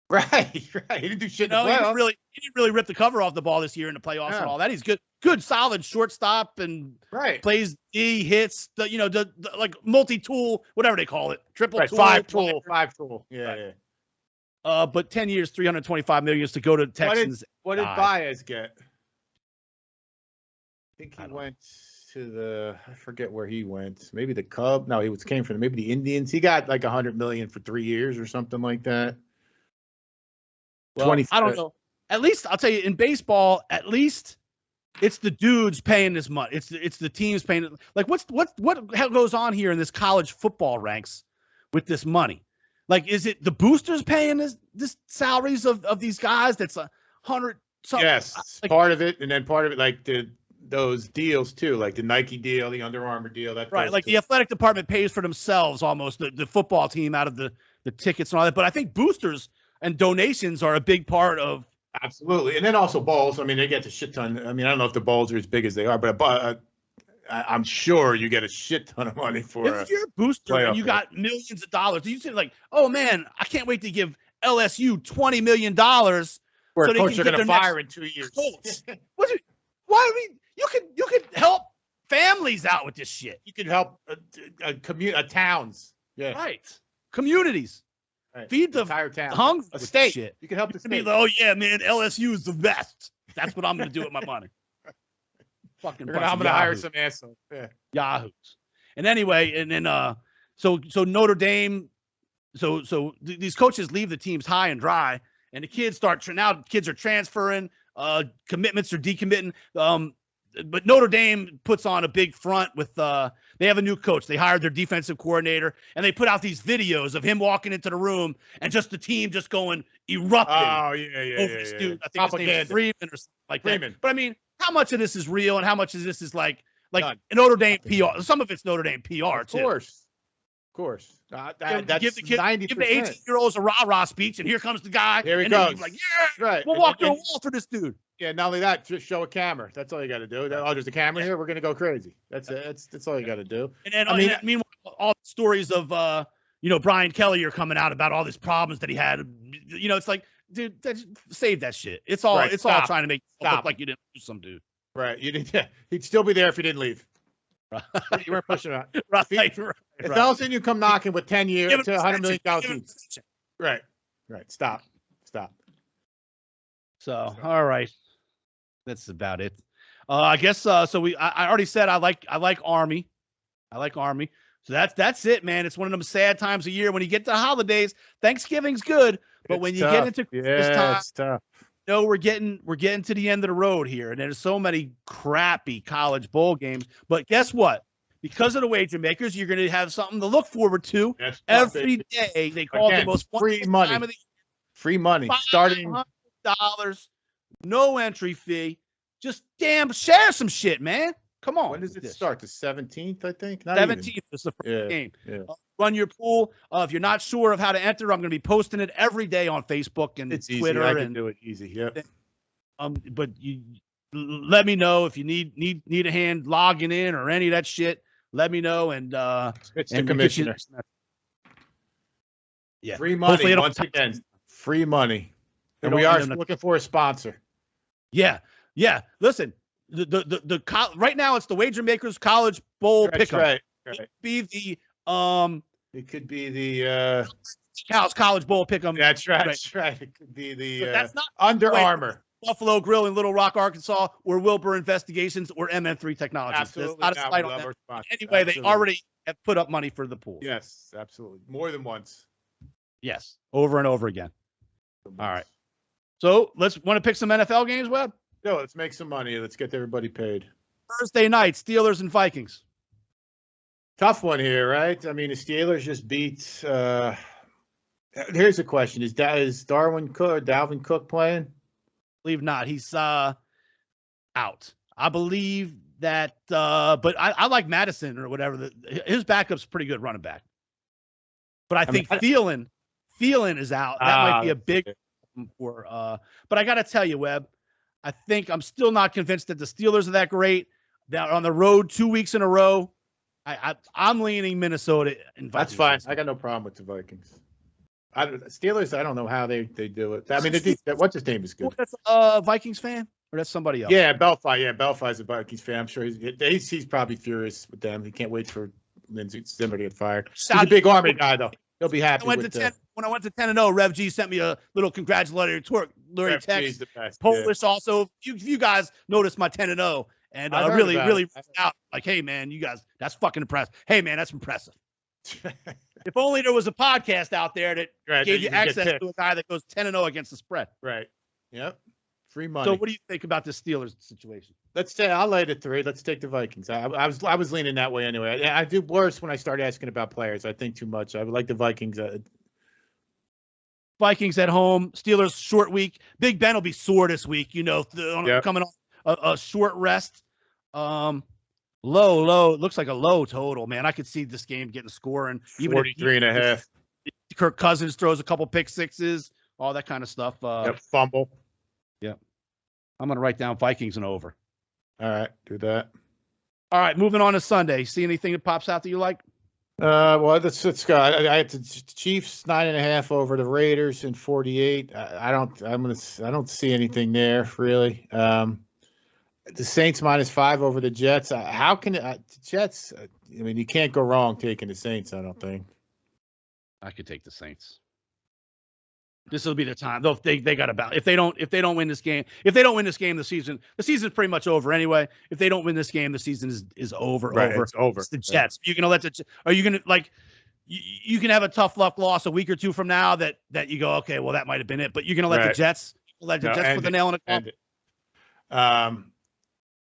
Right. He didn't do shit in the playoffs. He didn't really rip the cover off the ball this year in the playoffs and all that. He's good, solid shortstop and plays D, hits, the like multi-tool, whatever they call it. Triple tool. Five tool. Yeah. But 10 years, $325 million to go to Texans. What did Baez get? I think he went to I forget where he went. Maybe the Cubs. No, came from maybe the Indians. He got like $100 million for 3 years or something like that. Well, I don't know. At least I'll tell you, in baseball, at least it's the dudes paying this money. It's the teams paying it. Like what goes on here in this college football ranks with this money? Like, is it the boosters paying this salaries of these guys? That's $100 something. Yes, part of it, and then part of it like those deals too, like the Nike deal, the Under Armour deal. That right, like the athletic department pays for themselves almost the football team out of the tickets and all that. But I think boosters and donations are a big part of. Absolutely, and then also bowls. I mean, they get a shit ton. I mean, I don't know if the bowls are as big as they are, but I'm sure you get a shit ton of money for. If you're a booster and you got millions of dollars, you say like, "Oh man, I can't wait to give LSU $20 million." Where coach are going to fire in 2 years. Why? You could help families out with this shit. You could help towns. Yeah. Right. Communities. Right. Feed the entire town. Hungry a state. Shit. You can help the state. Like, oh yeah, man, LSU is the best. That's what I'm going to do with my money. Fucking. I'm going to hire some assholes. Yeah. Yahoos. And anyway, and then so Notre Dame. So these coaches leave the teams high and dry, and the kids kids are transferring. Commitments are decommitting. But Notre Dame puts on a big front with they have a new coach. They hired their defensive coordinator, and they put out these videos of him walking into the room and just the team just going erupting. Oh yeah. Over this dude. I think his name is Freeman or something like that. But I mean, how much of this is real and how much of this is like Like None. Notre Dame PR. Some of it's Notre Dame PR Of too. course. That's Give 90%. the 18-year-olds a rah-rah speech, and here comes the guy. Here he and then goes. Like, yeah, Right. we'll walk through a wall for this dude. Yeah, not only that, just show a camera. That's all you got to do. Oh, there's a camera here. We're gonna go crazy. That's it. That's all you got to do. And then, meanwhile, all the stories of Brian Kelly are coming out about all these problems that he had. It's like, dude, save that shit. It's all Right, all stop. trying to make you Stop. look like you didn't lose some dude. Right. You didn't. Yeah, he'd still be there if you didn't leave. You weren't pushing it out. If all of a sudden you come knocking with 10 years to $100 million seats. Right. Stop. So, all right. That's about it. I guess I already said I like Army. I like Army. So that's it, man. It's one of them sad times of year when you get to holidays. Thanksgiving's good, but when you get into Christmas time, it's tough. we're getting to the end of the road here, and there's so many crappy college bowl games. But guess what? Because of the wager makers, you're going to have something to look forward to every day. They call it the most free money. time of the year. Free money starting $500, no entry fee. Just share some shit, man. Come on. When does it start? The 17th, I think. 17th is the first game. Yeah. Run your pool. If you're not sure of how to enter, I'm going to be posting it every day on Facebook and Twitter. I can do it easy. Yep. But you let me know if you need a hand logging in or any of that shit. Let me know, and it's the commissioner. Yeah. Free money once again. Free money, and we are looking for a sponsor. Yeah. Listen, right now it's the Wager Makers College Bowl Pick'em. Right. It could be the It could be the College Bowl Pick'em. That's right. That's right. It could be the that's not Under Armour. Buffalo Grill in Little Rock, Arkansas, or Wilbur Investigations, or MN3 Technologies. Absolutely. Not a slight on them. Anyway, they already have put up money for the pool. Yes, absolutely. More than once. Yes, over and over again. All right. So want to pick some NFL games, Webb? No, let's make some money. Let's get everybody paid. Thursday night, Steelers and Vikings. Tough one here, right? I mean, the Steelers just beat. Here's the question: Is Dalvin Cook playing? Believe not. He's out. I believe that, but I like Madison or whatever. His backup's pretty good running back. But I think Thielen is out. That might be a big for. But I got to tell you, Webb, I think I'm still not convinced that the Steelers are that great. They're on the road 2 weeks in a row. I'm leaning Minnesota. That's fine. I got no problem with the Vikings. Steelers, I don't know how they do it. I mean, what's his name is good. That's a Vikings fan, or that's somebody else? Yeah, Belfi. Yeah, Belfi's a Vikings fan. I'm sure he's probably furious with them. He can't wait for Lindsey Zimmer to get fired. He's a big Army guy, though. He'll be happy when I went to 10-0, Rev G sent me a little congratulatory text. Polish also. If you guys noticed my 10-0, and really out like, hey man, you guys, that's fucking impressive. Hey man, that's impressive. If only there was a podcast out there that gave you access to a guy that goes 10-0 against the spread. Right. Yep. Free money. So what do you think about the Steelers situation? I'll lay it at 3. Let's take the Vikings. I was leaning that way anyway. I do worse when I start asking about players. I think too much. I would like the Vikings. Vikings at home. Steelers short week. Big Ben will be sore this week. Coming off a short rest. Low. It looks like a low total, man. I could see this game getting scoring. 43.5. Kirk Cousins throws a couple pick sixes, all that kind of stuff. Fumble. Yep. I'm going to write down Vikings and over. All right, do that. All right, moving on to Sunday. See anything that pops out that you like? Well, let's go. I had the Chiefs 9.5 over the Raiders and 48. I don't see anything there really. The Saints -5 over the Jets. How can the Jets? I mean, you can't go wrong taking the Saints. I don't think. I could take the Saints. This will be the time. They got about. If they don't win this game, the season's pretty much over anyway. If they don't win this game, the season is over. Right, over. It's over. It's the Jets. You're gonna Are you gonna like? You can have a tough luck loss a week or two from now that you go, okay, well that might have been it. But you're gonna let the Jets put the nail in the coffin.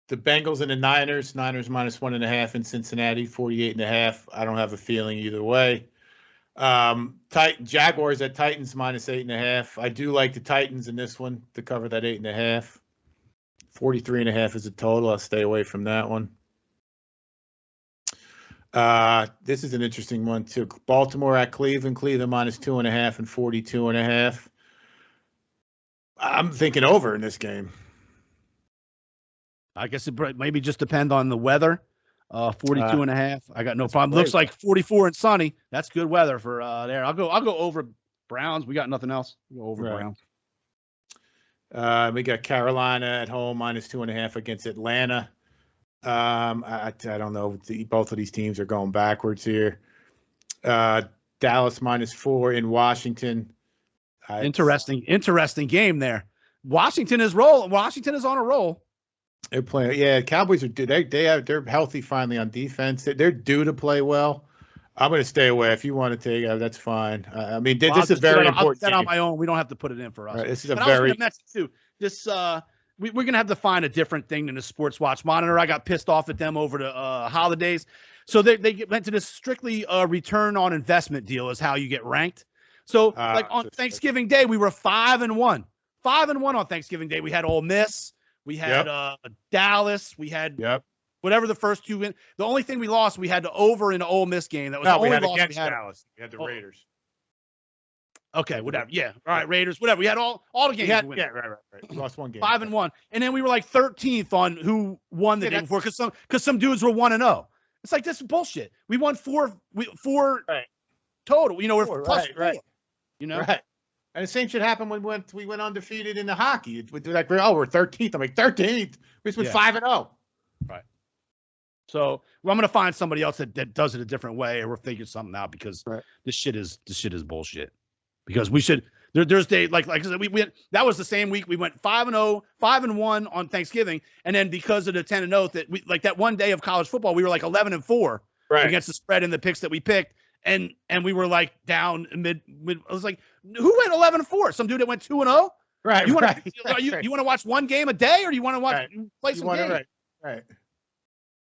The Bengals and the Niners. Niners -1.5 in Cincinnati. 48.5. I don't have a feeling either way. Jaguars at Titans -8.5. I do like the Titans in this one to cover that 8.5. 43.5 is a total. I'll stay away from that one. This is an interesting one too. Baltimore at Cleveland. Cleveland minus 2.5 and 42.5. I'm thinking over in this game. I guess it maybe just depend on the weather. 42.5. I got no problem. Looks like 44 and sunny. That's good weather for there. I'll go over Browns. We got nothing else. We'll go over Browns. We got Carolina at home minus 2.5 against Atlanta. I don't know. Both of these teams are going backwards here. Dallas minus 4 in Washington. Interesting game there. Washington is rolling. Washington is on a roll. They're playing. Yeah, Cowboys are. They're healthy finally on defense. They're due to play well. I'm going to stay away. If you want to take it, that's fine. I mean, this is a very important. I'll set on my own. We don't have to put it in for us. Right, this is a very. Too. This we're going to have to find a different thing than a sports watch monitor. I got pissed off at them over the holidays, so they went to this strictly return on investment deal is how you get ranked. So like on Thanksgiving Day, we were 5-1. 5-1 on Thanksgiving Day. We had Ole Miss. We had Dallas. We had whatever the first two win. The only thing we lost, we had the over in the Ole Miss game. That was the only loss against Dallas. We had the Raiders. Okay, whatever. Yeah. All right, Raiders. Whatever. We had all the games. Yeah, right. We lost one game. 5-1, and then we were like 13th on who won the day before because some dudes were 1-0. It's like this is bullshit. We won four total. You know, we're plus 4. You know. Right. And the same shit happened when we went undefeated in the hockey. We're like, we're 13th. I'm like, 13th? We just went 5-0. Right. So I'm going to find somebody else that does it a different way, or we'll figure something out because this shit is bullshit. Because we should there's day like I said, we went that was the same week we went 5-0, 5-1 on Thanksgiving, and then because of the 10-0 that we like that one day of college football, we were like 11-4 against the spread in the picks that we picked. And we were like down mid. I was like, who went 11-4? Some dude that went 2-0. Right. You want to watch one game a day, or do you want to watch play some games? Right.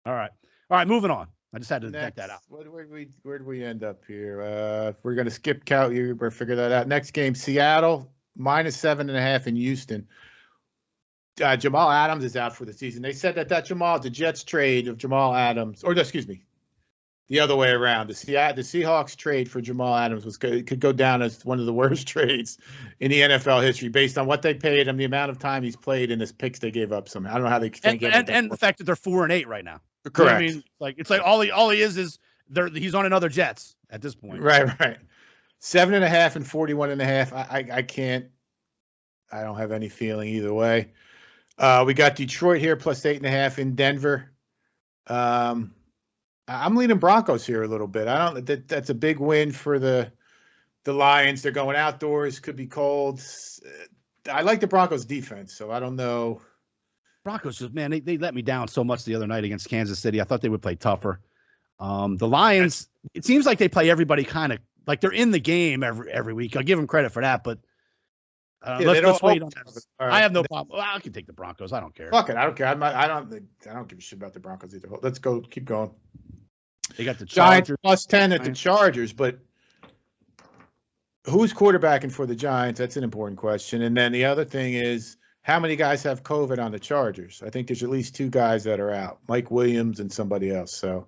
All right. Moving on. I just had to check that out. Where do we end up here? We're going to skip count. You better figure that out. Next game, Seattle minus 7.5 in Houston. Jamal Adams is out for the season. They said that the Jets trade of Jamal Adams, or excuse me, the other way around. The Seahawks trade for Jamal Adams could go down as one of the worst trades in the NFL history based on what they paid him, the amount of time he's played, and the picks they gave up. Somehow I don't know how they can't get it. And the fact that they're 4-8 right now. Correct. You know I mean, like it's like all he is he's on another Jets at this point. Right. 7.5 and 41.5. I can't. I don't have any feeling either way. We got Detroit here plus 8.5 in Denver. I'm leaning Broncos here a little bit. That's a big win for the Lions. They're going outdoors. Could be cold. I like the Broncos defense, so I don't know. Broncos just they let me down so much the other night against Kansas City. I thought they would play tougher. The Lions, it seems like they play everybody kind of like they're in the game every week. I'll give them credit for that, but let's wait on that. Right. I have no problem. Well, I can take the Broncos. I don't care. Fuck it. I don't care. I don't give a shit about the Broncos either. Let's go. Keep going. They got the Giants plus 10 at the Chargers, but who's quarterbacking for the Giants? That's an important question. And then the other thing is, how many guys have COVID on the Chargers? I think there's at least 2 guys that are out, Mike Williams and somebody else. So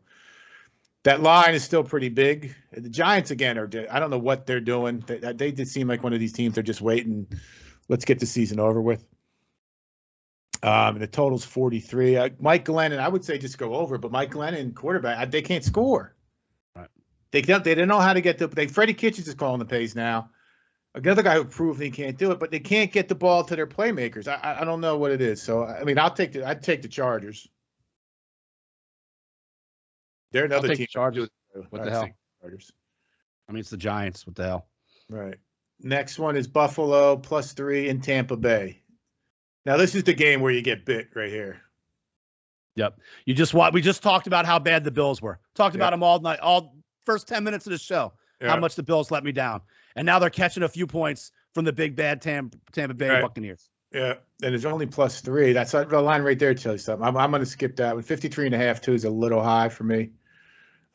that line is still pretty big. The Giants, again, I don't know what they're doing. They did seem like one of these teams. They're just waiting. Let's get the season over with. And the total's 43. Mike Glennon, I would say just go over, but Mike Glennon, quarterback, they can't score. Right. They don't know how to get Freddie Kitchens is calling the plays now. Another guy who proved he can't do it, but they can't get the ball to their playmakers. I don't know what it is. So I mean, I'd take the Chargers. They're another team. Chargers. What the hell? Chargers. I mean, it's the Giants. What the hell? Right. Next one is Buffalo plus 3 in Tampa Bay. Now this is the game where you get bit right here. Yep. We just talked about how bad the Bills were. Talked about them all night, all first 10 minutes of the show. How much the Bills let me down. And now they're catching a few points from the big bad Tampa Bay Buccaneers. Yeah, and it's only plus 3. That's the line right there. Tells you something. I'm going to skip that one. 53.5 too is a little high for me.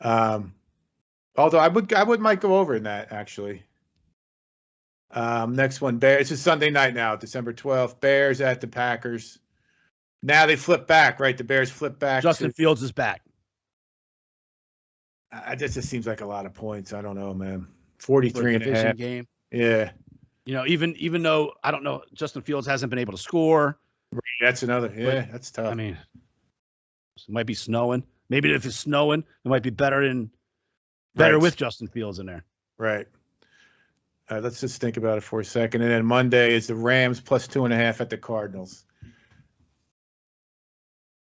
Although I might go over in that actually. Next one, Bears. It's a Sunday night now, December 12th. Bears at the Packers. Now they flip back, right? The Bears flip back. Justin Fields is back. This just seems like a lot of points. I don't know, man. For a 43 and a division half. game. Yeah. You know, even though I don't know, Justin Fields hasn't been able to score. That's another. Yeah, that's tough. I mean, it might be snowing. Maybe if it's snowing, it might be better with Justin Fields in there. Right. Let's just think about it for a second. And then Monday is the Rams plus 2.5 at the Cardinals.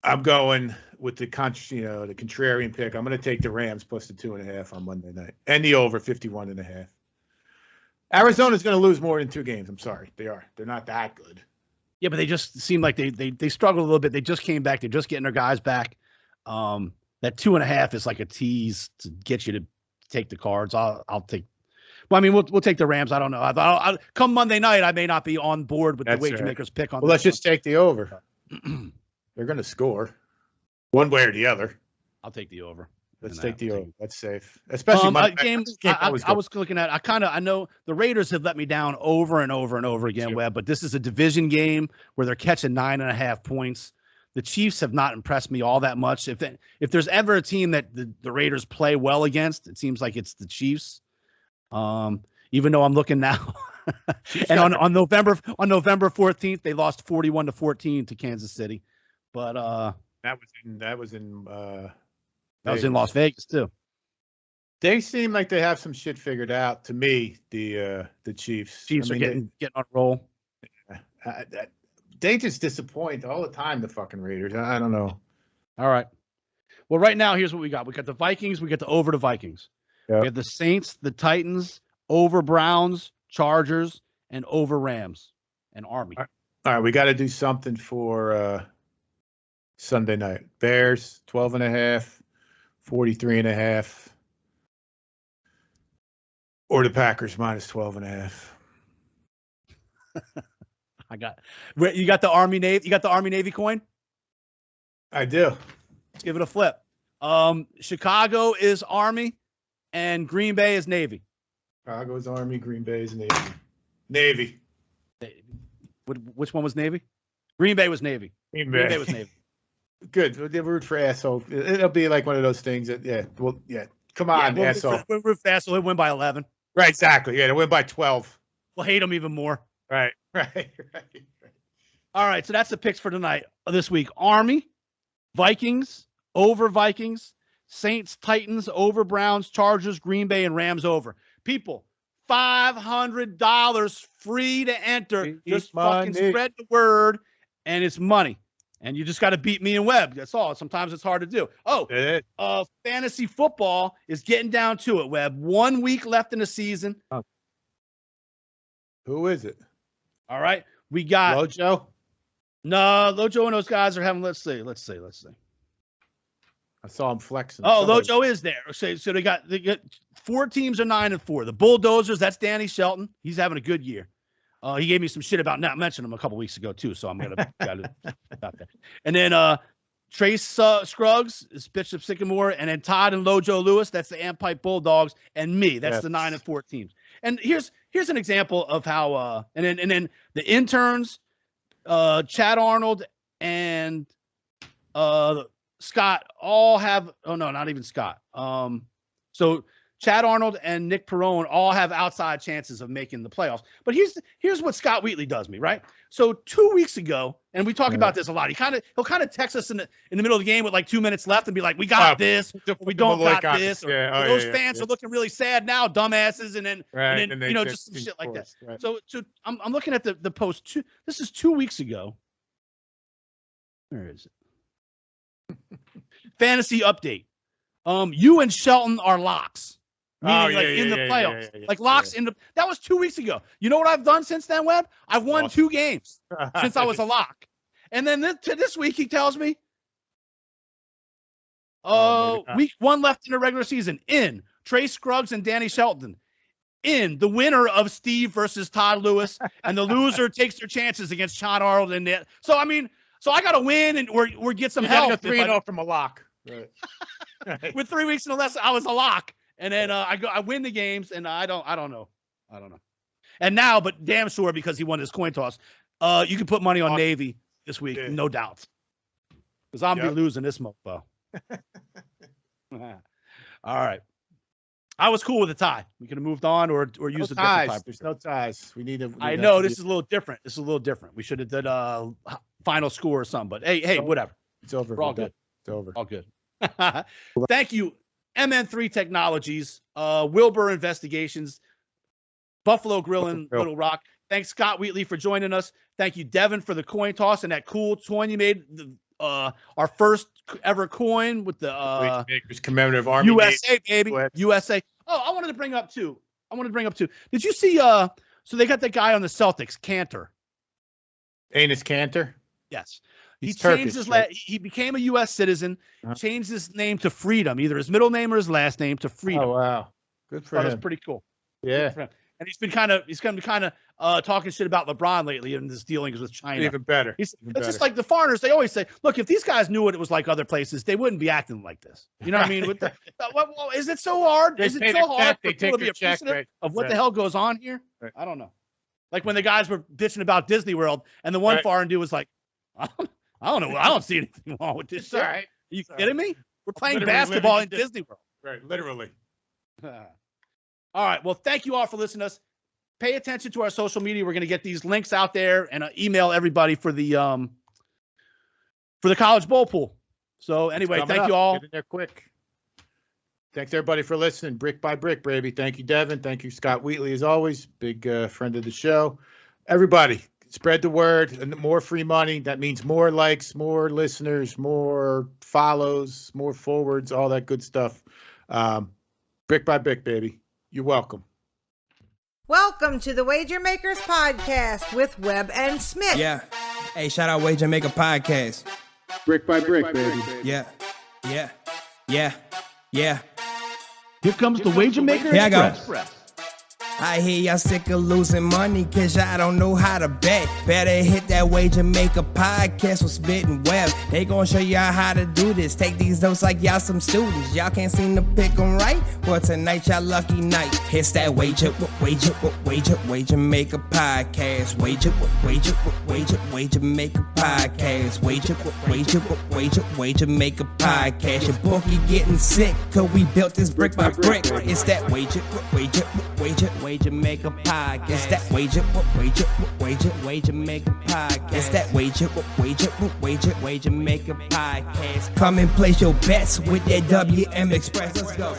I'm going with the contrarian pick. I'm going to take the Rams plus the 2.5 on Monday night and the over 51.5. Arizona's going to lose more than 2 games. I'm sorry. They are. They're not that good. Yeah, but they just seem like they struggled a little bit. They just came back. They're just getting their guys back. That 2.5 is like a tease to get you to take the Cards. I'll take. Well, I mean, we'll take the Rams. I don't know. I'll come Monday night, I may not be on board with the wager makers pick on. Well, let's just take the over. They're going to score one way or the other. I'll take the over. Let's take the over. That's safe. Especially games. I was looking at. I know the Raiders have let me down over and over and over again, Webb. But this is a division game where they're catching 9.5 points. The Chiefs have not impressed me all that much. If there's ever a team that the Raiders play well against, it seems like it's the Chiefs. Even though I'm looking now, and on November 14th, they lost 41-14 to Kansas City. But that was in Las Vegas too. They seem like they have some shit figured out. To me, the Chiefs. Are getting on a roll. They just disappoint all the time. The fucking Raiders. I don't know. All right. Well, right now, here's what we got. We got the Vikings. We got the over the Vikings. Yep. We have the Saints, the Titans, over Browns, Chargers, and over Rams and Army. All right. We got to do something for Sunday night. Bears, 12.5, 43.5. Or the Packers minus 12.5. You got the Army Navy. You got the Army Navy coin? I do. Let's give it a flip. Chicago is Army, and Green Bay is Navy. Chicago is Army. Green Bay is Navy. Navy. Which one was Navy? Green Bay was Navy. Green Bay was Navy. Good. They root for asshole. It'll be like one of those things that, Come on, asshole. We'll root for asshole. He'll win by 11. Right, exactly. Yeah, they win by 12. We'll hate them even more. Right. All right, so that's the picks for tonight. This week: Army, Vikings, over Vikings, Saints, Titans, over Browns, Chargers, Green Bay, and Rams over. People, $500 free to enter. Just fucking spread the word, and it's money. And you just got to beat me and Webb. That's all. Sometimes it's hard to do. Fantasy football is getting down to it, Webb. 1 week left in the season. Who is it? All right. We got Lojo? No, Lojo and those guys are having, let's see. I saw him flexing. Lojo is there. So they got 4 teams are 9-4. The Bulldozers, that's Danny Shelton. He's having a good year. He gave me some shit about not mentioning him a couple weeks ago too, so I'm gonna about that. And then Trace Scruggs is Bishop Sycamore, and then Todd and Lojo Lewis, that's the Ampipe Bulldogs, and me, that's the 9-4 teams. And here's an example of how and then the interns, Chad Arnold and Scott all have not even Scott. So Chad Arnold and Nick Perrone all have outside chances of making the playoffs. But here's what Scott Wheatley does me, right? So 2 weeks ago, and we talk about this a lot. He'll kind of text us in the middle of the game with like 2 minutes left and be like, "We got this, we don't got this." Those fans are looking really sad now, dumbasses, and then just some shit like that. Right. So I'm looking at the post. This is 2 weeks ago. Where is it? Fantasy update. You and Shelton are locks. Meaning in the playoffs. Like locks in the that was 2 weeks ago. You know what I've done since then, Webb? I've won 2 games since I was a lock. And then this week he tells me week 1 left in the regular season. In Trace Scruggs and Danny Shelton. In the winner of Steve versus Todd Lewis, and the loser takes their chances against Sean Arnold and that. So I gotta win or get some help. 3-0 from a lock. Right. With 3 weeks and less, I was a lock. And then I win the games, and I don't know. And now, but damn sure, because he won his coin toss, you can put money on Navy this week, no doubt. Because I'm be losing this mofo. All All right. I was cool with a tie. We could have moved on or used a different tie. There's no ties. We need to. I know this is a little different. This is a little different. We should have did final score or something. But hey, whatever. It's over. We're all good. It's over. All good. Thank you, MN3 Technologies, Wilbur Investigations, Buffalo Grill in Little Rock. Thanks, Scott Wheatley, for joining us. Thank you, Devin, for the coin toss and that cool coin you made. Our first ever coin with the commemorative Army USA, baby. USA. Oh, I wanted to bring up too. Did you see? So they got that guy on the Celtics, Cantor. Enes Kanter? Yes. He's he changed Turkish, his right? he became a U.S. citizen, changed his name to Freedom, either his middle name or his last name to Freedom. Oh, wow. Good for That him. was pretty cool. Yeah. And he's been kind of talking shit about LeBron lately in his dealings with China. Even better. It's just like the foreigners. They always say, look, if these guys knew what it was like other places, they wouldn't be acting like this. You know what I mean? Is it so hard? Is it so hard for people to be appreciative of what the hell goes on here? Right. I don't know. Like when the guys were bitching about Disney World and the one foreign dude was like, I don't know. I don't see anything wrong with this. All right. Are you kidding me? We're playing Literally basketball in living Disney World. Right. Literally. All right. Well, thank you all for listening to us. Pay attention to our social media. We're going to get these links out there and email everybody for the college bowl pool. So anyway, thank you all. Get in there quick. Thanks everybody for listening. Brick by brick, baby. Thank you, Devin. Thank you, Scott Wheatley, as always. Big friend of the show. Everybody, spread the word. And more free money. That means more likes, more listeners, more follows, more forwards, all that good stuff. Brick by brick, baby. You're welcome. Welcome to the Wager Makers Podcast with Webb and Smitt. Yeah. Hey, shout out Wager Maker Podcast. Brick by brick, baby. Yeah. Here comes the Wager Maker Here I go. Express. I hear y'all sick of losing money cause y'all don't know how to bet. Better hit that Wager Maker Podcast with Smitt and Webb. They gon' show y'all how to do this. Take these notes like y'all some students. Y'all can't seem to pick them right. Well, tonight y'all lucky night. It's that Wager Maker Podcast. Wager Maker Podcast. Wager Maker Podcast. Your bookie getting sick cause we built this brick by brick. It's that Wager Maker Podcast. It's that Wager Maker Podcast. It's that Wager Maker Podcast. Come and place your bets with that WM Express. Let's go.